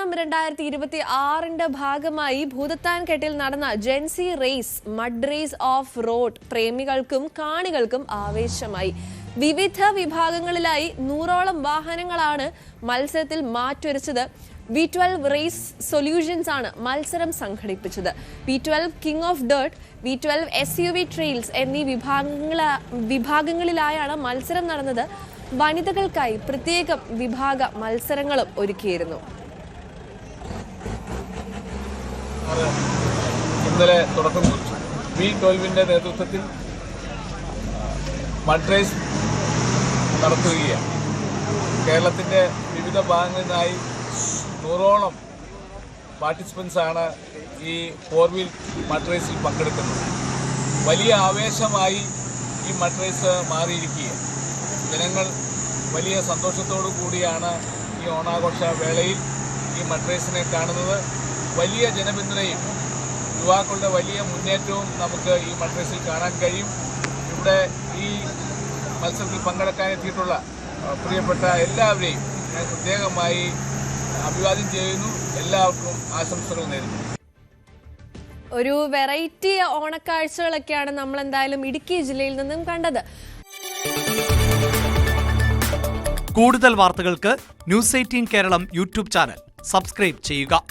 ഓണം 2026 ഭാഗമായി ഭൂതത്താൻകെട്ടിൽ നടന്ന Gen Z race mud race off road പ്രേമികൾക്കും കാണികൾക്കും ആവേശമായി. വിവിധ വിഭാഗങ്ങളിലായി 100ഓളം വാഹനങ്ങളാണ് മത്സരത്തിൽ മാറ്റുരച്ചത്. V12 റേസ് സൊല്യൂഷൻസ് ആണ് മത്സരം സംഘടിപ്പിച്ചത്. V12 king of dirt, V12 SUV trails എന്നീ വിഭാഗങ്ങളിലായാണ് മത്സരം നടന്നത്. വനിതകൾക്കായി പ്രത്യേക വിഭാഗ മത്സരങ്ങളും ഒരുക്കിയിരുന്നു. ഇന്നലെ തുടക്കം കുറിച്ചു. V12 നേതൃത്വത്തിൽ മഡ് റേസ് നടത്തുകയാണ്. കേരളത്തിന്റെ വിവിധ ഭാഗങ്ങളിലായി 100ഓളം പാർട്ടിസിപ്പൻസ് ആണ് ഈ 4 വീൽ മഡ് റേസിൽ പങ്കെടുക്കുന്നത്. വലിയ ആവേശമായി ഈ മഡ് റേസ് മാറിയിരിക്കുകയാണ്. ജനങ്ങൾ വലിയ സന്തോഷത്തോടു കൂടിയാണ് ഈ ഓണാഘോഷ വേളയിൽ ഈ മഡ് റേസിനെ കാണുന്നത്. വലിയ ജനപിന്തുണയും യുവാക്കളുടെ വലിയ മുന്നേറ്റവും നമുക്ക് ഈ മഡ് റേസിൽ കാണാൻ കഴിയും. ഇവിടെ ഈ മത്സരത്തിൽ പങ്കെടുക്കാനെത്തിയിട്ടുള്ള പ്രിയപ്പെട്ട എല്ലാവരെയും ഞാൻ പ്രത്യേകമായി അഭിവാദ്യം ചെയ്യുന്നു. എല്ലാവർക്കും ആശംസകൾ നേരുന്നു. ഒരു വെറൈറ്റി ഓണക്കാഴ്ചകളൊക്കെയാണ് നമ്മൾ എന്തായാലും ഇടുക്കി ജില്ലയിൽ നിന്നും കണ്ടത്. കൂടുതൽ വാർത്തകൾക്ക് News 18 Keralam YouTube channel subscribe ചെയ്യുക.